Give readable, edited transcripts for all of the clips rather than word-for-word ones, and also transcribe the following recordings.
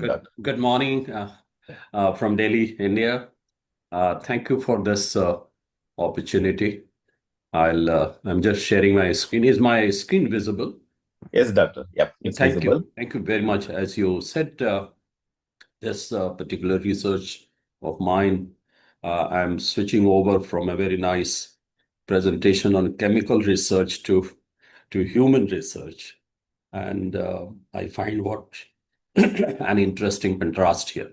morning, Good, Doctor. good morning from Delhi, India. Thank you for this opportunity. I'm just sharing my screen. Is my screen visible? Yes, Doctor. Yep, it's Thank visible. you. Thank you very much. As you said, this particular research of mine, I'm switching over from a very nice presentation on chemical research to human research. And I find what an interesting contrast here.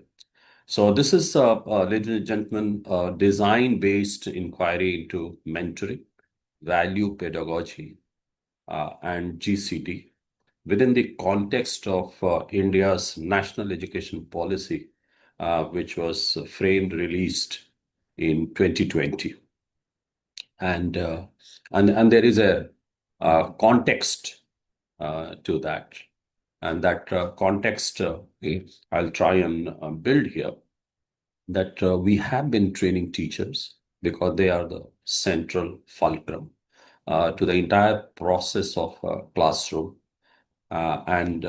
So this is, ladies and gentlemen, design-based inquiry into mentoring, value pedagogy, and GCD within the context of India's national education policy, which was framed, released in 2020. And there is a context to that. And that context, I'll try and build here, that we have been training teachers because they are the central fulcrum to the entire process of classroom and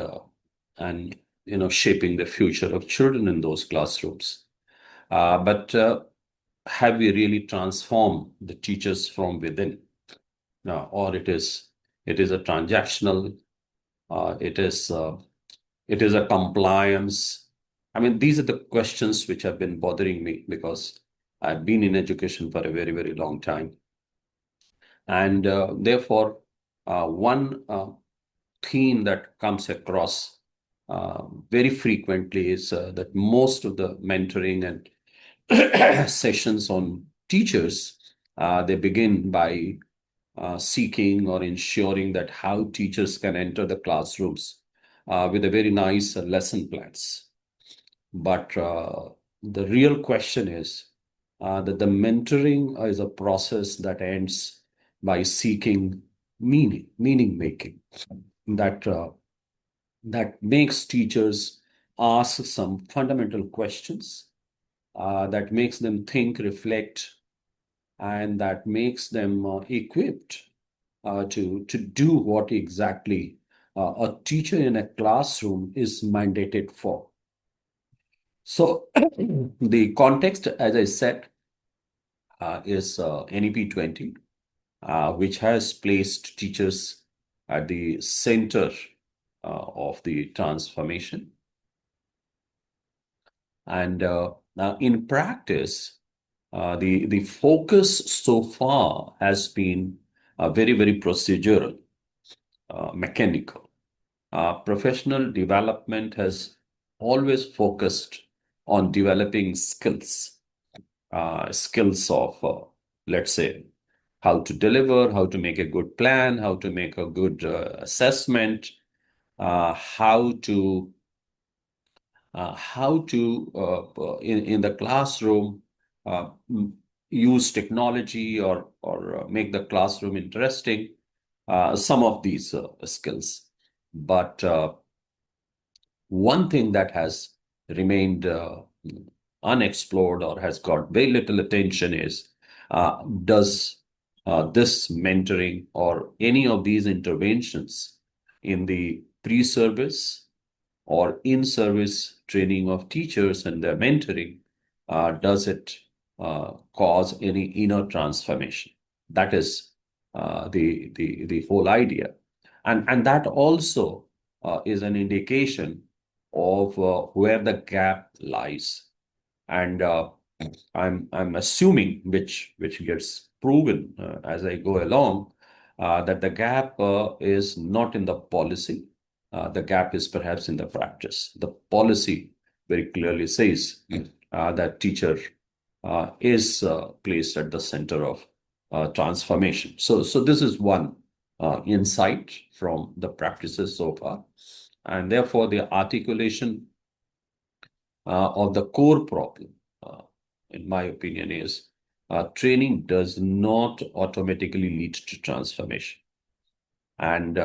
shaping the future of children in those classrooms. But have we really transformed the teachers from within? Or it is a transactional, it is a compliance. I mean, these are the questions which have been bothering me because I've been in education for a very, very long time. And therefore, one theme that comes across very frequently is that most of the mentoring and sessions on teachers, they begin by seeking or ensuring that how teachers can enter the classrooms with a very nice lesson plans. But the real question is that the mentoring is a process that ends by seeking meaning making, that makes teachers ask some fundamental questions, that makes them think, reflect, and that makes them equipped to do what exactly a teacher in a classroom is mandated for. So the context, as I said, is NEP 20, which has placed teachers at the center of the transformation. And now in practice, the focus so far has been very, very procedural, mechanical. Professional development has always focused on developing skills of, let's say, how to deliver, how to make a good plan, how to make a good assessment, how to in the classroom use technology or make the classroom interesting, some of these skills. But one thing that has remained unexplored or has got very little attention is, does this mentoring or any of these interventions in the pre-service or in-service training of teachers and their mentoring, does it cause any inner transformation? That is the whole idea. And that also is an indication of where the gap lies. And I'm assuming, which gets proven as I go along, that the gap is not in the policy. The gap is perhaps in the practice. The policy very clearly says that teacher is placed at the center of transformation. So this is one insight from the practices so far. And therefore, the articulation of the core problem, in my opinion, is training does not automatically lead to transformation. And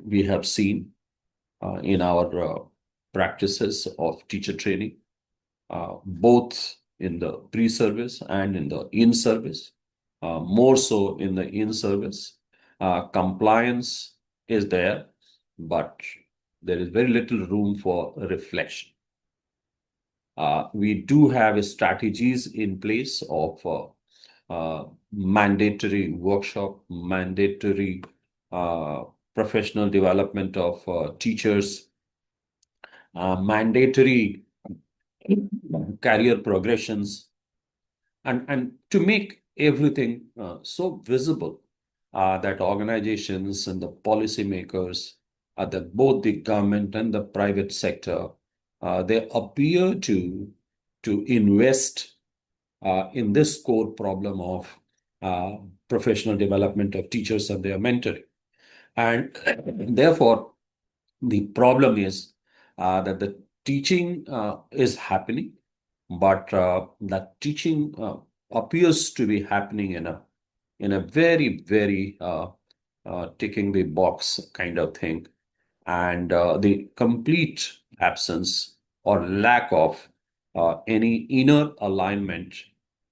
we have seen in our practices of teacher training, both in the pre-service and in the in-service, more so in the in-service. Compliance is there, but there is very little room for reflection. We do have strategies in place of mandatory workshop, mandatory professional development of teachers, mandatory career progressions, and to make everything so visible that organizations and the policymakers, both the government and the private sector, they appear to invest in this core problem of professional development of teachers and their mentoring. And therefore, the problem is that the teaching is happening, but that teaching appears to be happening in a very, very ticking the box kind of thing. And the complete absence or lack of any inner alignment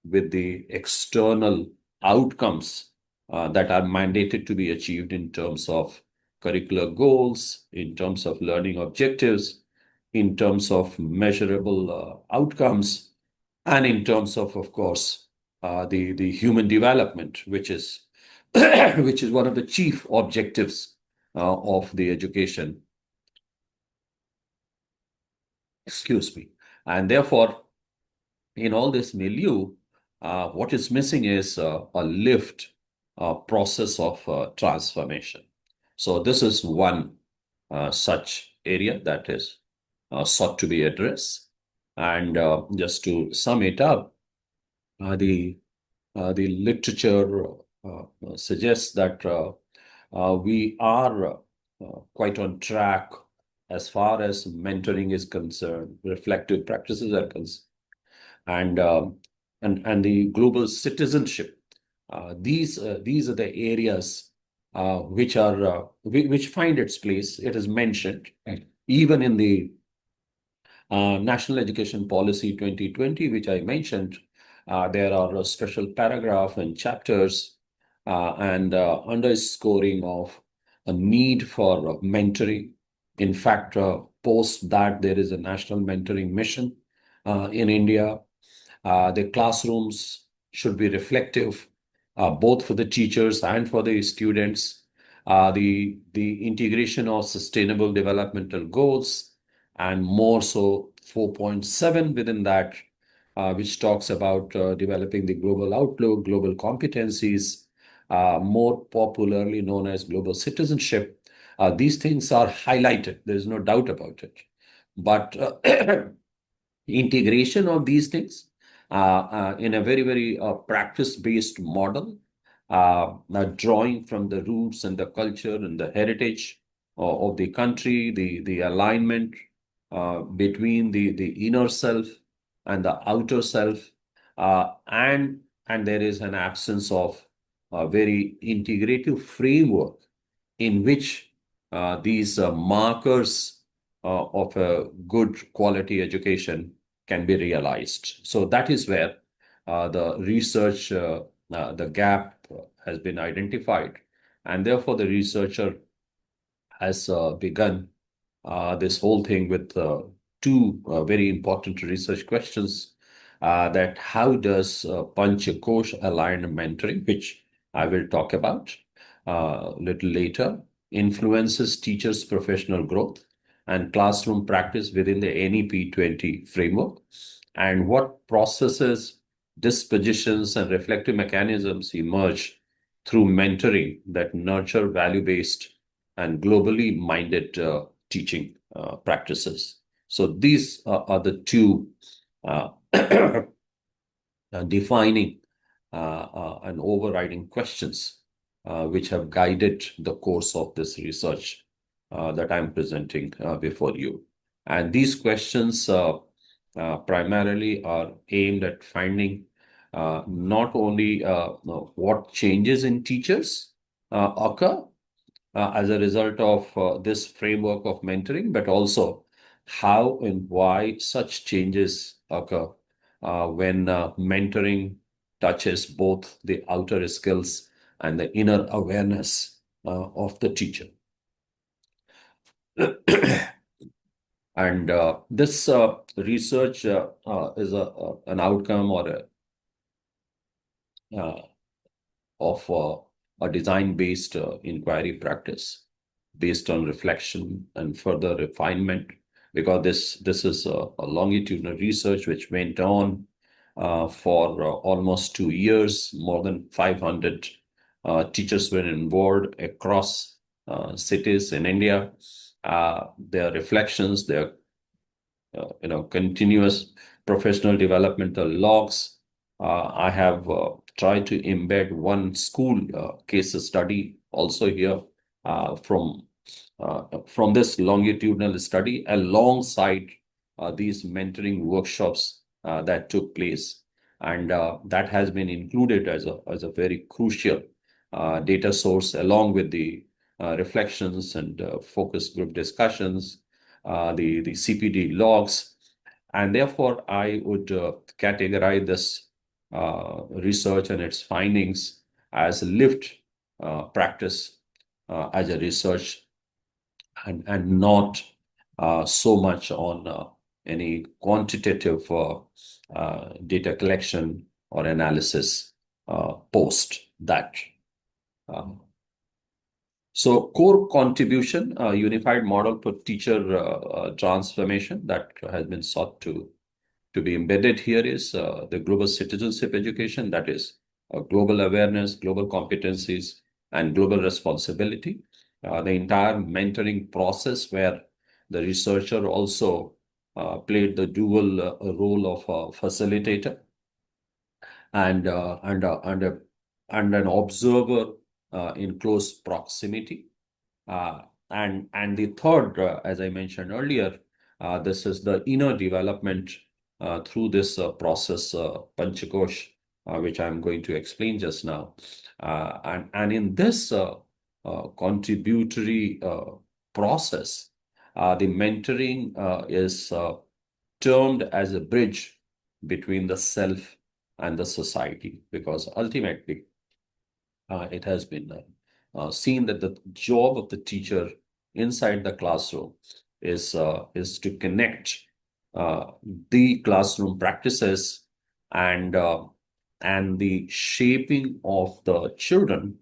with the external outcomes that are mandated to be achieved in terms of curricular goals, in terms of learning objectives, in terms of measurable outcomes, and in terms of course, the human development, which is which is one of the chief objectives of the education. Excuse me. And therefore, in all this milieu, what is missing is a lived process of transformation. So this is one such area that is sought to be addressed. And just to sum it up, the literature suggests that we are quite on track as far as mentoring is concerned, reflective practices are concerned, and the global citizenship. These are the areas which find its place. It is mentioned even in the National Education Policy 2020, which I mentioned. There are a special paragraph and chapters and underscoring of a need for mentoring. In fact, post that, there is a national mentoring mission in India. The classrooms should be reflective, both for the teachers and for the students. The integration of sustainable developmental goals, and more so 4.7 within that, which talks about developing the global outlook, global competencies, more popularly known as global citizenship. These things are highlighted. There is no doubt about it. But integration of these things in a very, very practice-based model, drawing from the roots and the culture and the heritage of the country, the alignment between the inner self and the outer self, and there is an absence of a very integrative framework in which these markers of a good quality education can be realized. So that is where the research, the gap has been identified. And therefore, the researcher has begun this whole thing with two very important research questions. That how does Panchkosha-aligned mentoring, which I will talk about a little later, influences teachers' professional growth and classroom practice within the NEP 20 framework, and what processes, dispositions, and reflective mechanisms emerge through mentoring that nurture value-based and globally minded teaching practices. So these are the two defining and overriding questions which have guided the course of this research that I'm presenting before you. And these questions primarily are aimed at finding not only what changes in teachers occur as a result of this framework of mentoring, but also how and why such changes occur when mentoring touches both the outer skills and the inner awareness of the teacher. And this research is an outcome or of a design-based inquiry practice based on reflection and further refinement, because this is a longitudinal research which went on for almost 2 years. More than 500 teachers were involved across cities in India. Their reflections, their continuous professional developmental logs. I have tried to embed one school case study also here from this longitudinal study alongside these mentoring workshops that took place. And that has been included as a very crucial data source, along with the reflections and focus group discussions, the CPD logs. And therefore, I would categorize this research and its findings as lived practice as a research, and not so much on any quantitative data collection or analysis post that. So core contribution, unified model for teacher transformation that has been sought to be embedded here is the global citizenship education, that is global awareness, global competencies, and global responsibility. The entire mentoring process, where the researcher also played the dual role of a facilitator and an observer in close proximity. And the third, as I mentioned earlier, this is the inner development through this process, Panchkosh, which I'm going to explain just now. And in this contributory process, the mentoring is termed as a bridge between the self and the society, because ultimately it has been seen that the job of the teacher inside the classroom is to connect the classroom practices and the shaping of the children,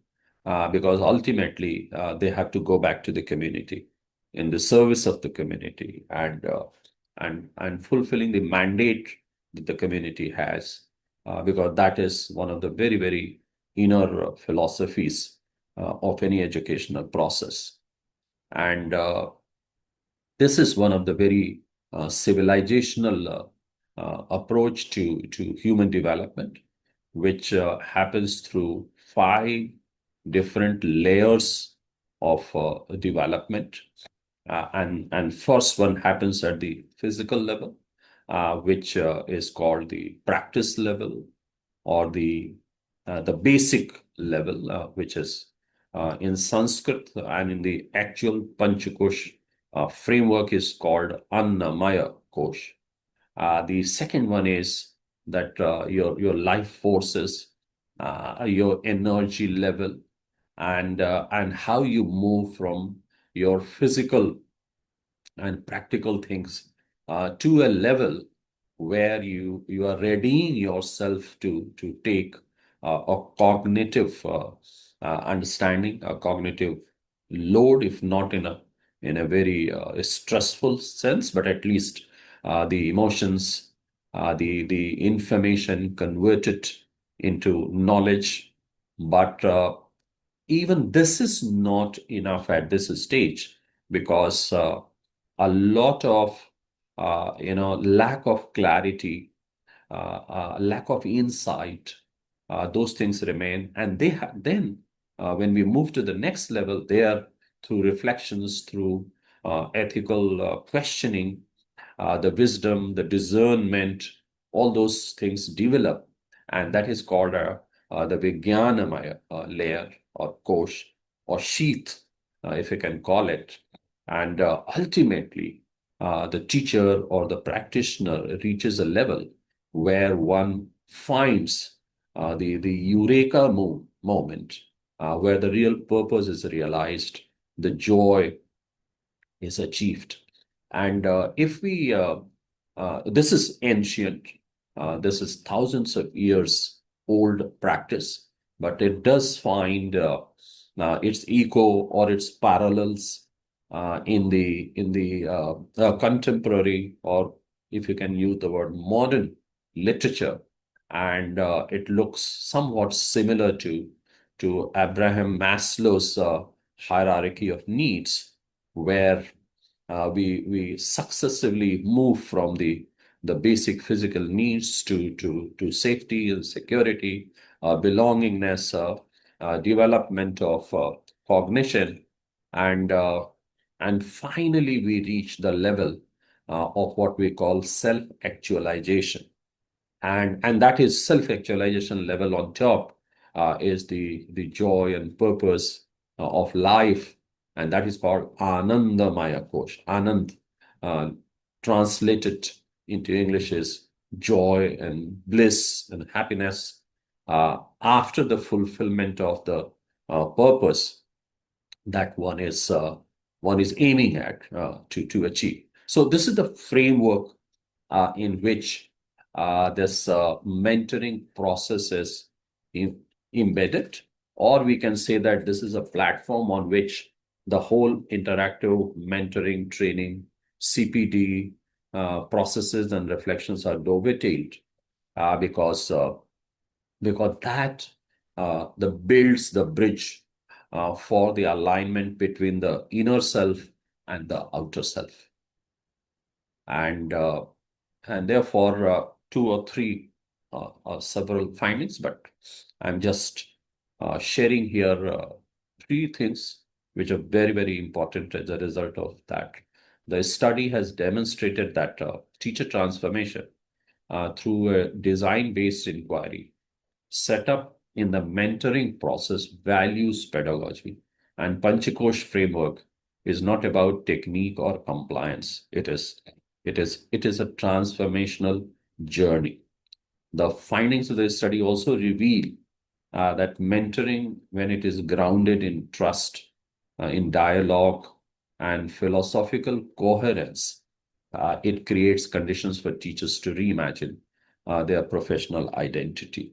because ultimately they have to go back to the community in the service of the community, and fulfilling the mandate that the community has, because that is one of the very, very inner philosophies of any educational process. And this is one of the very civilizational approach to human development, which happens through 5 different layers of development. And first one happens at the physical level, which is called the practice level, or the basic level, which is in Sanskrit and in the actual Panchkosh framework is called Annamaya Kosh. The second one is that your life forces, your energy level, and how you move from your physical and practical things to a level where you are readying yourself to take a cognitive understanding, a cognitive load, if not in a very stressful sense, but at least the emotions, the information converted into knowledge. But even this is not enough at this stage, because a lot of lack of clarity, lack of insight, those things remain. And then when we move to the next level, there, through reflections, through ethical questioning, the wisdom, the discernment, all those things develop, and that is called the Vijnanamaya layer, or kosh, or sheath, if you can call it. And ultimately, the teacher or the practitioner reaches a level where one finds the eureka moment, where the real purpose is realized, the joy is achieved. And if we, this is ancient, this is thousands of years old practice, but it does find its echo or its parallels in the contemporary, or if you can use the word modern literature, and it looks somewhat similar to Abraham Maslow's hierarchy of needs, where we successively move from the basic physical needs to safety and security, belongingness, development of cognition, and and finally we reach the level of what we call self-actualization. And that is self-actualization level. On top is the joy and purpose of life, and that is called Anandamaya Kosh. Anand, uh, translated into English, is joy and bliss and happiness after the fulfillment of the purpose that one is aiming at to achieve. So this is the framework in which this mentoring process is embedded, or we can say that this is a platform on which the whole interactive mentoring training, CPD processes and reflections are dovetailed, because that the builds the bridge for the alignment between the inner self and the outer self. And therefore two or three several findings, but I'm just sharing here three things which are very, very important as a result of that. The study has demonstrated that teacher transformation through a design-based inquiry set up in the mentoring process, values pedagogy, and Panchkosh framework is not about technique or compliance. It is a transformational journey. The findings of this study also reveal that mentoring, when it is grounded in trust, in dialogue, and philosophical coherence, it creates conditions for teachers to reimagine their professional identity.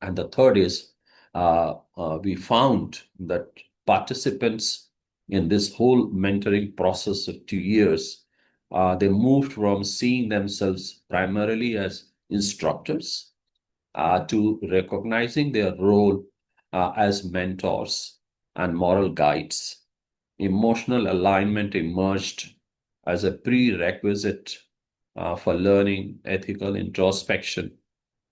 And the third is we found that participants in this whole mentoring process of 2 years, they moved from seeing themselves primarily as instructors to recognizing their role as mentors and moral guides. Emotional alignment emerged as a prerequisite for learning, ethical introspection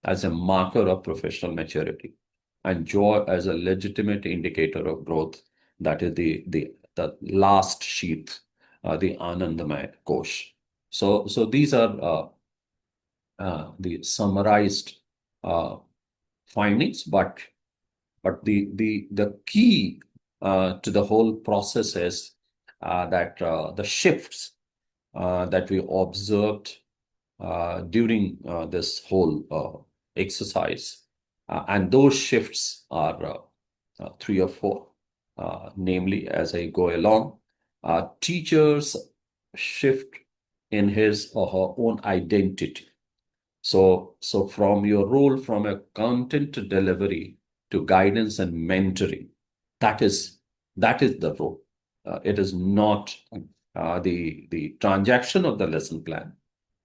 as a marker of professional maturity, and joy as a legitimate indicator of growth. That is the last sheath, the Anandamaya Kosh. So these are the summarized findings, but the key to the whole process is that the shifts that we observed during this whole exercise, and those shifts are three or four, namely, as I go along, teachers shift in his or her own identity. So from your role from a content delivery to guidance and mentoring, that is the role. It is not the transaction of the lesson plan,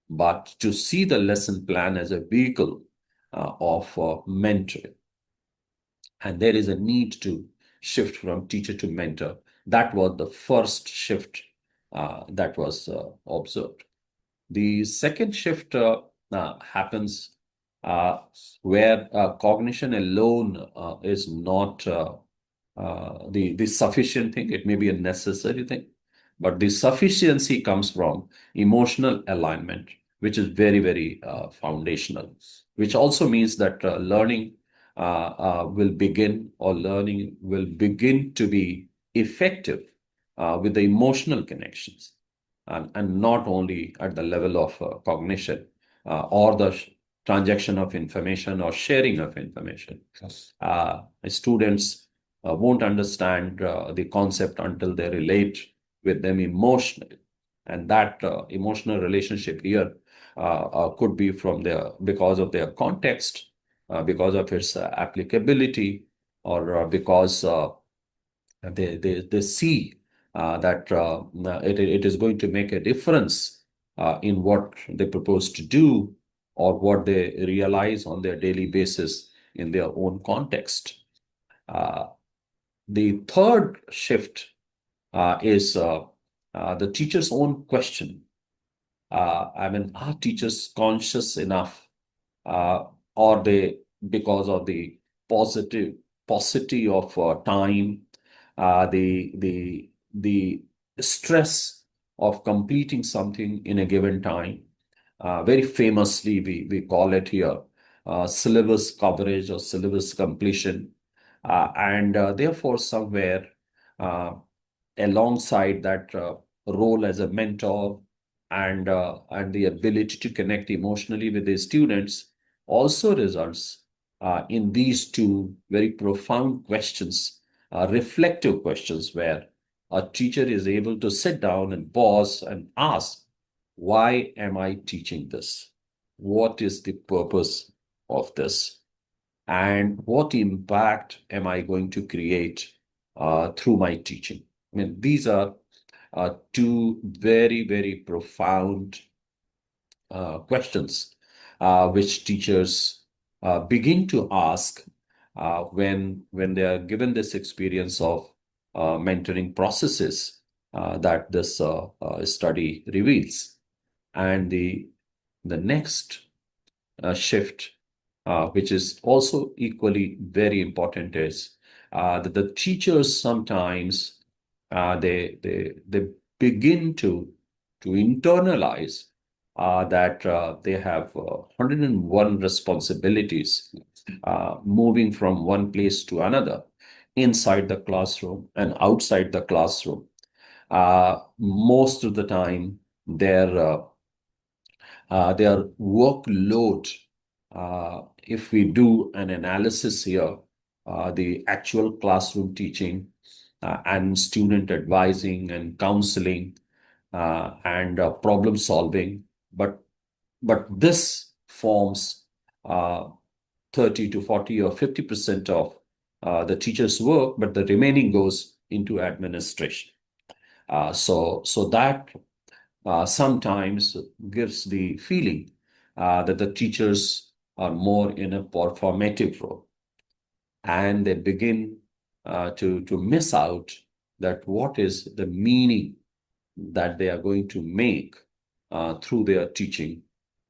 but to see the lesson plan as a vehicle of mentoring. And there is a need to shift from teacher to mentor. That was the first shift that was observed. The second shift happens where cognition alone is not the sufficient thing. It may be a necessary thing, but the sufficiency comes from emotional alignment, which is very, very foundational, which also means that learning will begin, or learning will begin to be effective with the emotional connections, and not only at the level of cognition or the transaction of information or sharing of information. Students won't understand the concept until they relate with them emotionally. and that emotional relationship here could be because of their context, because of its applicability, or because they see that it is going to make a difference in what they propose to do or what they realize on their daily basis in their own context. The third shift is the teacher's own question. I mean, are teachers conscious enough, or they, because of the positive paucity of time, the stress of completing something in a given time. Very famously, we call it here syllabus coverage or syllabus completion. And therefore, somewhere alongside that role as a mentor and the ability to connect emotionally with the students also results in these two very profound questions, reflective questions, where a teacher is able to sit down and pause and ask, why am I teaching this? What is the purpose of this? And what impact am I going to create through my teaching? I mean, these are two very, very profound questions which teachers begin to ask when they are given this experience of mentoring processes that this study reveals. And the next shift, which is also equally very important, is that the teachers sometimes they begin to internalize that they have 101 responsibilities moving from one place to another, inside the classroom and outside the classroom. Most of the time, their workload, if we do an analysis here, the actual classroom teaching and student advising and counseling and problem solving, but this forms 30 to 40 or 50% of the teacher's work, but the remaining goes into administration. So that sometimes gives the feeling that the teachers are more in a performative role, and they begin to miss out that what is the meaning that they are going to make through their teaching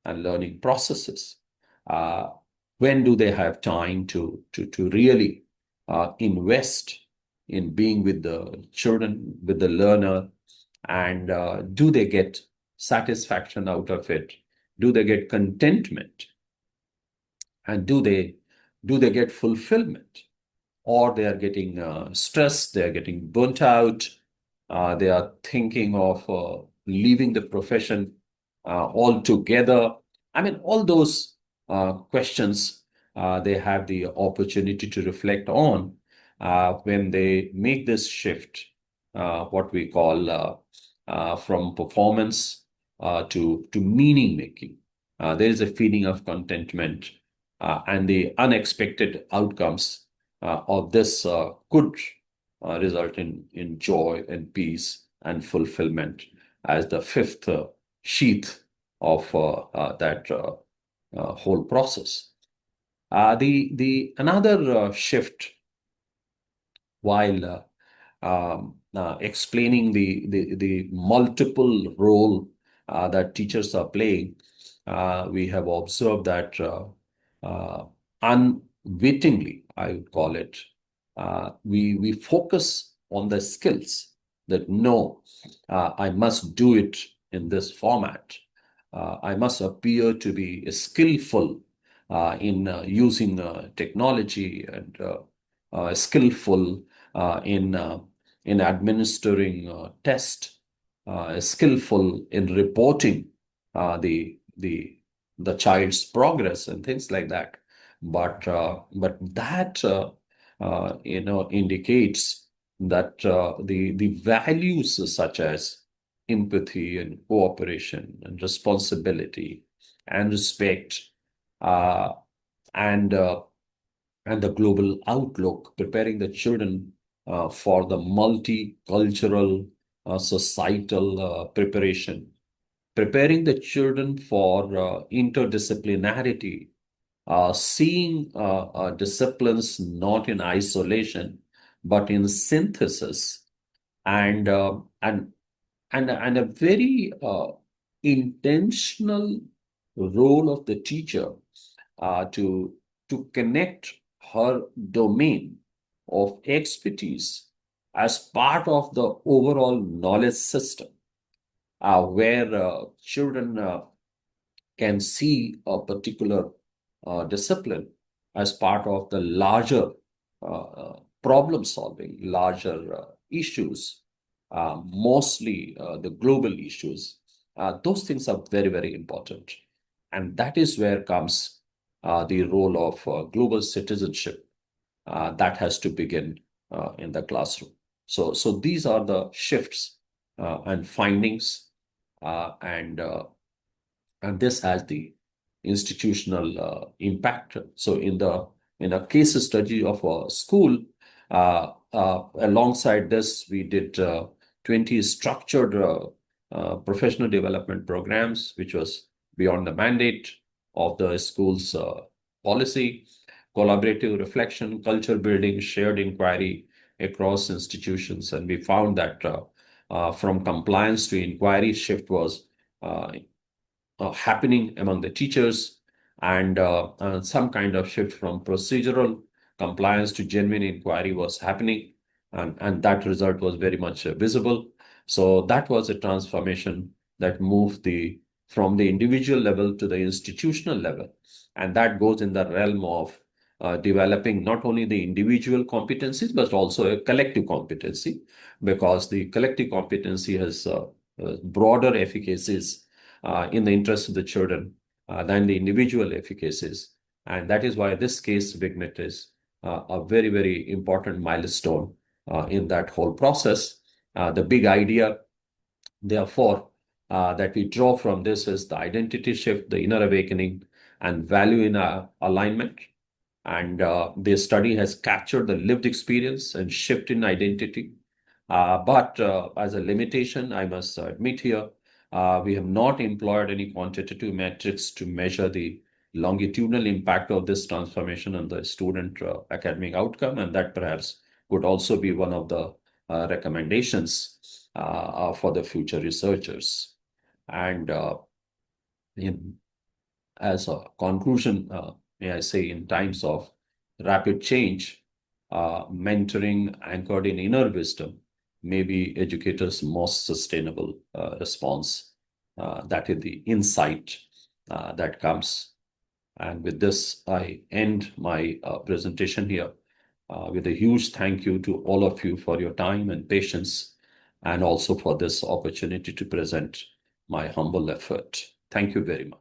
and learning processes. When do they have time to really invest in being with the children, with the learner, and do they get satisfaction out of it? Do they get contentment? And do they get fulfillment? Or they are getting stressed, they are getting burnt out, they are thinking of leaving the profession altogether. I mean, all those questions they have the opportunity to reflect on when they make this shift, what we call from performance to meaning making. There is a feeling of contentment, and the unexpected outcomes of this could result in joy and peace and fulfillment as the fifth sheath of that whole process. The another shift, while explaining the multiple role that teachers are playing, we have observed that unwittingly, I would call it, we focus on the skills that no, I must do it in this format. I must appear to be skillful in using technology, and skillful in administering test, skillful in reporting the child's progress and things like that. But that indicates that the values such as empathy and cooperation and responsibility and respect, uh, and the global outlook, preparing the children for the multicultural societal preparation, preparing the children for interdisciplinarity, seeing disciplines not in isolation but in synthesis, and and a very intentional role of the teacher to connect her domain of expertise as part of the overall knowledge system, where children can see a particular discipline as part of the larger problem solving, larger issues, mostly the global issues. Those things are very, very important. And that is where comes the role of global citizenship that has to begin in the classroom. So these are the shifts and findings, and this has the institutional impact. So in a case study of a school, alongside this, we did 20 structured professional development programs, which was beyond the mandate of the school's policy, collaborative reflection, culture building, shared inquiry across institutions. And we found that from compliance to inquiry, shift was happening among the teachers, and some kind of shift from procedural compliance to genuine inquiry was happening, and that result was very much visible. So that was a transformation that moved from the individual level to the institutional level, and that goes in the realm of developing not only the individual competencies but also a collective competency, because the collective competency has broader efficacies in the interest of the children than the individual efficacies. And that is why this case vignette is a very, very important milestone in that whole process. The big idea, therefore, that we draw from this is the identity shift, the inner awakening, and value in alignment. And the study has captured the lived experience and shift in identity. But as a limitation, I must admit here, we have not employed any quantitative metrics to measure the longitudinal impact of this transformation on the student academic outcome, and that perhaps would also be one of the recommendations for the future researchers. And as a conclusion, may I say, in times of rapid change, mentoring anchored in inner wisdom may be educators' most sustainable response. That is the insight that comes. And with this, I end my presentation here with a huge thank you to all of you for your time and patience, and also for this opportunity to present my humble effort. Thank you very much.